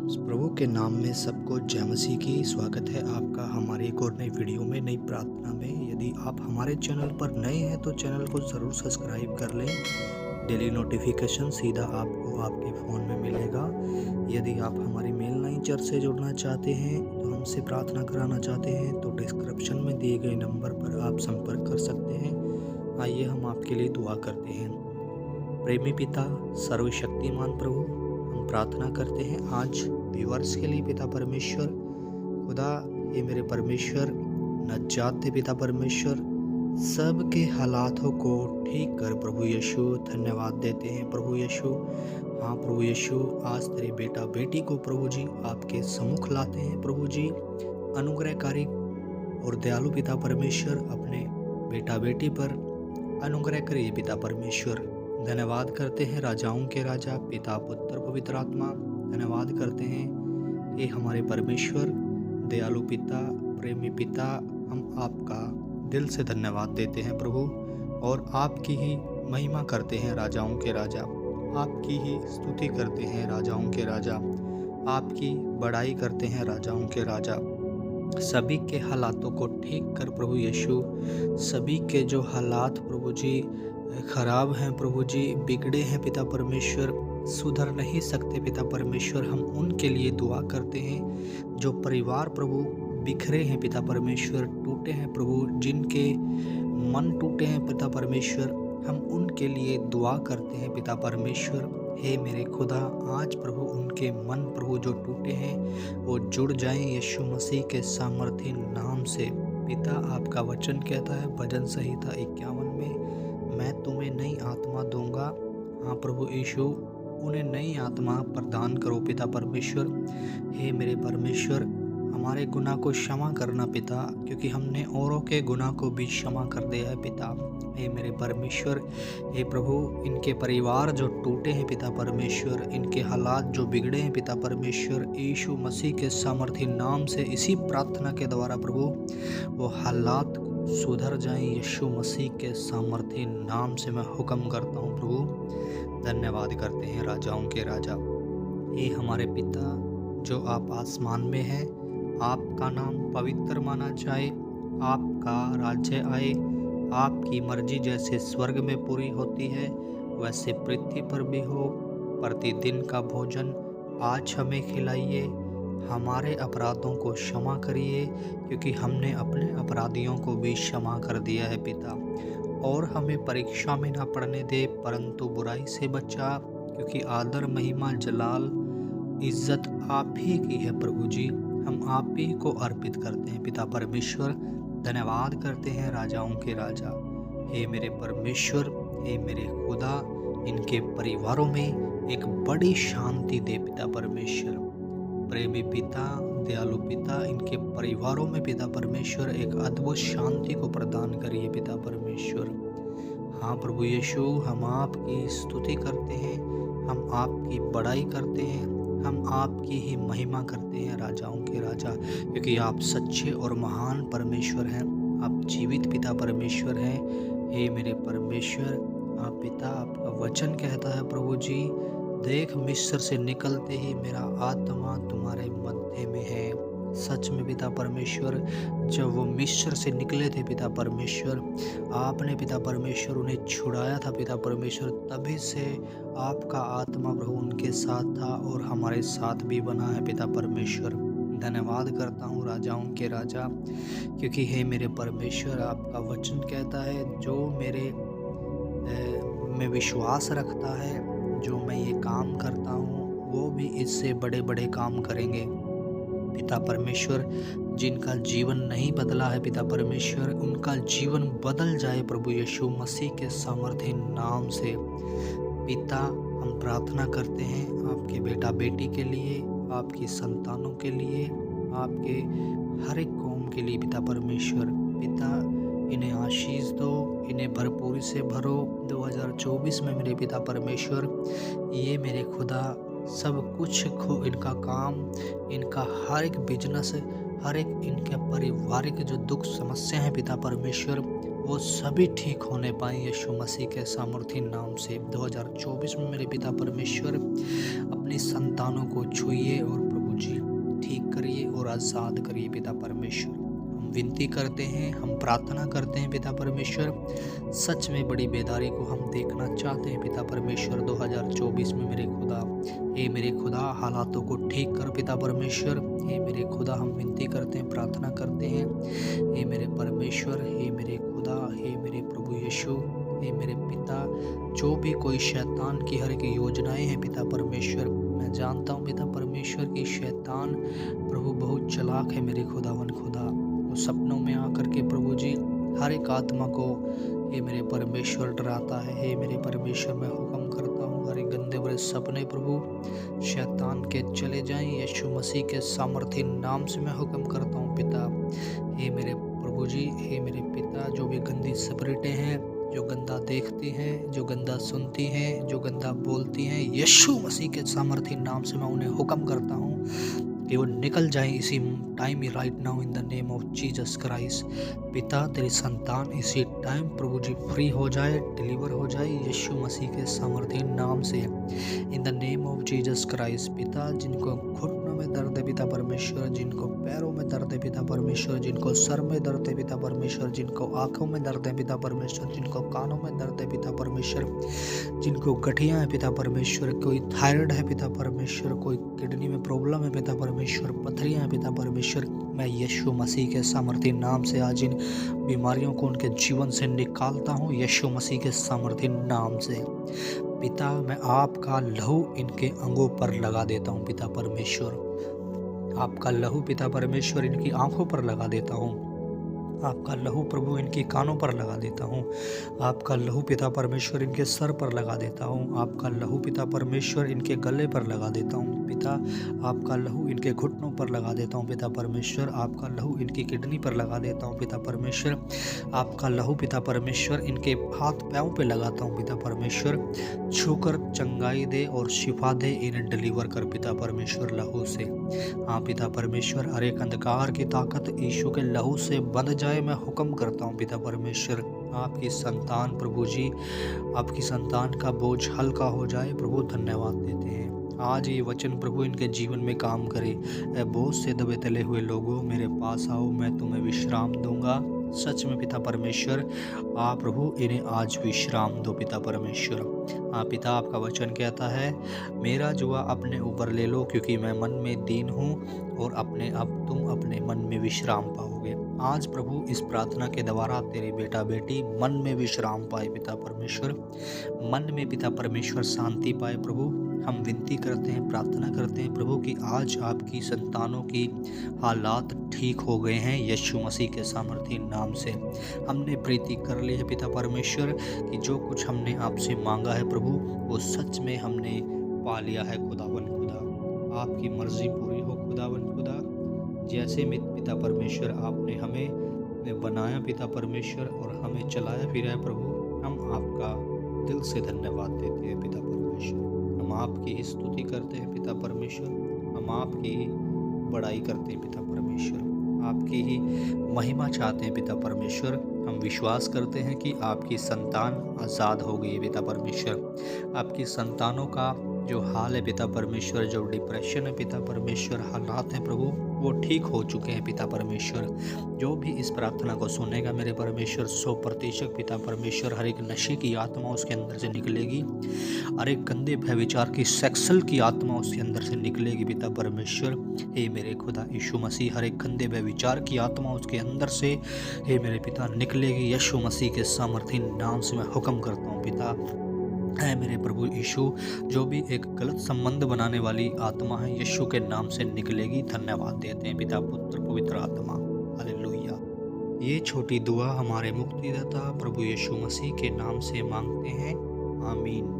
प्रभु के नाम में सबको जय मसीह की स्वागत है आपका हमारी एक और नई वीडियो में, नई प्रार्थना में। यदि आप हमारे चैनल पर नए हैं तो चैनल को ज़रूर सब्सक्राइब कर लें। डेली नोटिफिकेशन सीधा आपको आपके फ़ोन में मिलेगा। यदि आप हमारी मेल लाइन चर्च से जुड़ना चाहते हैं तो हमसे प्रार्थना कराना चाहते हैं तो डिस्क्रिप्शन में दिए गए नंबर पर आप संपर्क कर सकते हैं। आइए हम आपके लिए दुआ करते हैं। प्रेमी पिता सर्वशक्तिमान प्रभु, हम प्रार्थना करते हैं आज व्यूअर्स के लिए पिता परमेश्वर खुदा, ये मेरे परमेश्वर नजात दे पिता परमेश्वर, सबके हालातों को ठीक कर प्रभु यीशु। धन्यवाद देते हैं प्रभु यीशु। हाँ प्रभु यीशु, आज तेरे बेटा बेटी को प्रभु जी आपके सम्मुख लाते हैं प्रभु जी। अनुग्रहकारी और दयालु पिता परमेश्वर, अपने बेटा बेटी पर अनुग्रह करिए पिता परमेश्वर। धन्यवाद करते हैं राजाओं के राजा पिता पुत्र पवित्र आत्मा। धन्यवाद करते हैं ये हमारे परमेश्वर दयालु पिता प्रेमी पिता, हम आपका दिल से धन्यवाद देते हैं प्रभु और आपकी ही महिमा करते हैं राजाओं के राजा, आपकी ही स्तुति करते हैं राजाओं के राजा, आपकी बड़ाई करते हैं राजाओं के राजा। सभी के हालातों को ठीक कर प्रभु यीशु। सभी के जो हालात प्रभु जी खराब हैं प्रभु जी, बिगड़े हैं पिता परमेश्वर, सुधर नहीं सकते पिता परमेश्वर, हम उनके लिए दुआ करते हैं। जो परिवार प्रभु बिखरे हैं पिता परमेश्वर, टूटे हैं प्रभु, जिनके मन टूटे हैं पिता परमेश्वर, हम उनके लिए दुआ करते हैं पिता परमेश्वर। हे मेरे खुदा, आज प्रभु उनके मन प्रभु जो टूटे हैं वो जुड़ जाएं यीशु मसीह के सामर्थी नाम से। पिता, आपका वचन कहता है भजन संहिता 51 में, मैं तुम्हें नई आत्मा दूंगा। हाँ प्रभु यीशु, उन्हें नई आत्मा प्रदान करो पिता परमेश्वर। हे मेरे परमेश्वर, हमारे गुनाह को क्षमा करना पिता, क्योंकि हमने औरों के गुनाह को भी क्षमा कर दिया है पिता। हे मेरे परमेश्वर, हे प्रभु, इनके परिवार जो टूटे हैं पिता परमेश्वर, इनके हालात जो बिगड़े हैं पिता परमेश्वर, यीशु मसीह के सामर्थी नाम से इसी प्रार्थना के द्वारा प्रभु वो हालात सुधर जाएं यीशु मसीह के सामर्थी नाम से मैं हुक्म करता हूँ प्रभु। धन्यवाद करते हैं राजाओं के राजा। ये हमारे पिता जो आप आसमान में हैं, आपका नाम पवित्र माना जाए, आपका राज्य आए, आपकी मर्जी जैसे स्वर्ग में पूरी होती है वैसे पृथ्वी पर भी हो। प्रतिदिन का भोजन आज हमें खिलाइए, हमारे अपराधों को क्षमा करिए क्योंकि हमने अपने अपराधियों को भी क्षमा कर दिया है पिता। और हमें परीक्षा में ना पड़ने दे परंतु बुराई से बचा, क्योंकि आदर महिमा जलाल इज्जत आप ही की है प्रभु जी। हम आप ही को अर्पित करते हैं पिता परमेश्वर। धन्यवाद करते हैं राजाओं के राजा। हे मेरे परमेश्वर, हे मेरे खुदा, इनके परिवारों में एक बड़ी शांति दे पिता परमेश्वर। प्रेमी पिता दयालु पिता, इनके परिवारों में पिता परमेश्वर एक अद्भुत शांति को प्रदान करिए पिता परमेश्वर। हाँ प्रभु यीशु, हम आपकी स्तुति करते हैं, हम आपकी बड़ाई करते हैं, हम आपकी ही महिमा करते हैं राजाओं के राजा, क्योंकि आप सच्चे और महान परमेश्वर हैं, आप जीवित पिता परमेश्वर हैं। हे मेरे परमेश्वर, आप पिता, आपका वचन कहता है प्रभु जी, देख मिस्र से निकलते ही मेरा आत्मा तुम्हारे मध्य में है। सच में पिता परमेश्वर, जब वो मिस्र से निकले थे पिता परमेश्वर, आपने पिता परमेश्वर उन्हें छुड़ाया था पिता परमेश्वर, तभी से आपका आत्मा प्रभु उनके साथ था और हमारे साथ भी बना है पिता परमेश्वर। धन्यवाद करता हूँ राजाओं के राजा, क्योंकि हे मेरे परमेश्वर, आपका वचन कहता है जो मेरे में विश्वास रखता है, जो मैं ये काम करता हूँ वो भी इससे बड़े बड़े काम करेंगे पिता परमेश्वर। जिनका जीवन नहीं बदला है पिता परमेश्वर, उनका जीवन बदल जाए प्रभु यीशु मसीह के सामर्थी नाम से। पिता, हम प्रार्थना करते हैं आपके बेटा बेटी के लिए, आपकी संतानों के लिए, आपके हर एक कौम के लिए पिता परमेश्वर। पिता, इन्हें आशीष दो, इन्हें भरपूरी से भरो 2024 में मेरे पिता परमेश्वर। ये मेरे खुदा सब कुछ इनका काम, इनका हर एक बिजनेस, हर एक इनके पारिवारिक जो दुख समस्या हैं पिता परमेश्वर, वो सभी ठीक होने पाए यीशु मसीह के सामर्थी नाम से। 2024 में मेरे पिता परमेश्वर अपनी संतानों को छूइए और करिए और आज़ाद करिए पिता परमेश्वर। हम विनती करते हैं, हम प्रार्थना करते हैं पिता परमेश्वर। सच में बड़ी बेदारी को हम देखना चाहते हैं पिता परमेश्वर 2024 में मेरे खुदा। हे मेरे खुदा, हालातों को ठीक कर पिता परमेश्वर। हे मेरे खुदा, हम विनती करते हैं, प्रार्थना करते हैं। हे मेरे परमेश्वर, हे मेरे खुदा, हे मेरे प्रभु यीशु, हे मेरे पिता, जो भी कोई शैतान की हर एक योजनाएं हैं पिता परमेश्वर, मैं जानता हूँ पिता परमेश्वर की शैतान प्रभु बहुत चालाक है मेरे खुदावन खुदा। वो सपनों में आकर के प्रभु जी हर एक आत्मा को हे मेरे परमेश्वर डराता है। हे मेरे परमेश्वर, मैं हुक्म करता हूँ हर एक गंदे बुरे सपने प्रभु शैतान के चले जाएं। यीशु मसीह के सामर्थ्य नाम से मैं हुक्म करता हूँ पिता। हे मेरे प्रभु जी, हे मेरे पिता, जो भी गंदी स्पिरिटें हैं, जो गंदा देखती हैं, जो गंदा सुनती हैं, जो गंदा बोलती हैं, यीशु मसीह के सामर्थ्य नाम से मैं उन्हें हुक्म करता हूँ कि वो निकल जाए इसी time he, right now, in the name of Jesus Christ. पिता, तेरी संतान इसी टाइम प्रभु जी फ्री हो जाए, डिलीवर हो जाए यीशु मसीह के सामर्थ्य नाम से, in the name of Jesus Christ. पिता, जिनको घुटनों में दर्द है पिता परमेश्वर, जिनको पैरों में दर्द है पिता परमेश्वर, जिनको सर में दर्द है पिता परमेश्वर, जिनको आंखों में दर्द है पिता परमेश्वर, जिनको कानों में दर्द है पिता परमेश्वर, जिनको गठियाँ है पिता परमेश्वर, कोई थायराइड है पिता परमेश्वर, कोई किडनी में प्रॉब्लम है पिता परमेश्वर, पथरियाँ हैं पिता परमेश्वर, मैं यीशु मसीह के सामर्थ्य नाम से आज इन बीमारियों को उनके जीवन से निकालता हूँ यीशु मसीह के सामर्थ्य नाम से। पिता, मैं आपका लहू इनके अंगों पर लगा देता हूँ पिता परमेश्वर। आपका लहू पिता परमेश्वर इनकी आंखों पर लगा देता हूँ। आपका लहू प्रभु इनके कानों पर लगा देता हूँ। आपका लहू पिता परमेश्वर इनके सर पर लगा देता हूँ। आपका लहू पिता परमेश्वर इनके गले पर लगा देता हूँ पिता। आपका लहू इनके घुटनों पर लगा देता हूँ पिता परमेश्वर। आपका लहू इनकी किडनी पर लगा देता हूँ पिता परमेश्वर। आपका लहू पिता परमेश्वर इनके हाथ पैरों पे लगाता हूँ पिता परमेश्वर। छूकर चंगाई दे और शिफा दे, इन्हें डिलीवर कर पिता परमेश्वर लहू से। हाँ पिता परमेश्वर, हर एक अंधकार की ताकत यीशु के लहू से बंध जाए, मैं हुक्म करता हूँ पिता परमेश्वर। आपकी संतान प्रभु जी, आपकी संतान का बोझ हल्का हो जाए प्रभु, धन्यवाद देते हैं। आज ये वचन प्रभु इनके जीवन में काम करे। ऐ बोझ से दबे तले हुए लोगों, मेरे पास आओ, मैं तुम्हें विश्राम दूंगा। सच में पिता परमेश्वर, आप प्रभु इन्हें आज विश्राम दो पिता परमेश्वर। हाँ पिता, आपका वचन कहता है, मेरा जुआ अपने ऊपर ले लो क्योंकि मैं मन में दीन हूँ और अपने आप तुम अपने मन में विश्राम पाओगे। आज प्रभु इस प्रार्थना के द्वारा तेरे बेटा बेटी मन में विश्राम पाए पिता परमेश्वर, मन में पिता परमेश्वर शांति पाए प्रभु। हम विनती करते हैं, प्रार्थना करते हैं प्रभु कि आज आपकी संतानों की हालात ठीक हो गए हैं यीशु मसीह के सामर्थ्य नाम से। हमने प्रीति कर ली है पिता परमेश्वर कि जो कुछ हमने आपसे मांगा है प्रभु, वो सच में हमने पा लिया है खुदावन खुदा। आपकी मर्जी पूरी हो खुदावन खुदा। जैसे में पिता परमेश्वर आपने हमें बनाया पिता परमेश्वर और हमें चलाया फिराया प्रभु, हम आपका दिल से धन्यवाद देते हैं पिता परमेश्वर। हम आपकी स्तुति करते हैं पिता परमेश्वर, हम आपकी बड़ाई करते हैं पिता परमेश्वर, आपकी ही महिमा चाहते हैं पिता परमेश्वर। हम विश्वास करते हैं कि आपकी संतान आज़ाद हो गई है पिता परमेश्वर। आपकी संतानों का जो हाल है पिता परमेश्वर, जो डिप्रेशन है पिता परमेश्वर, हालात हैं प्रभु, वो ठीक हो चुके हैं पिता परमेश्वर। जो भी इस प्रार्थना को सुनेगा मेरे परमेश्वर, 100% पिता परमेश्वर, हर एक नशे की आत्मा उसके अंदर से निकलेगी, हर एक गंदे व्यभिचार की सेक्सुअल की आत्मा उसके अंदर से निकलेगी पिता परमेश्वर। हे मेरे खुदा यीशु मसीह, हर एक गंदे व्यभिचार की आत्मा उसके अंदर से हे मेरे पिता निकलेगी यीशु मसीह के सामर्थ्य नाम से मैं हुक्म करता हूँ पिता। है मेरे प्रभु यीशु, जो भी एक गलत संबंध बनाने वाली आत्मा है यीशु के नाम से निकलेगी। धन्यवाद देते हैं पिता, पुत्र, पवित्र आत्मा, हालेलुया। ये छोटी दुआ हमारे मुक्तिदाता प्रभु यीशु मसीह के नाम से मांगते हैं, आमीन।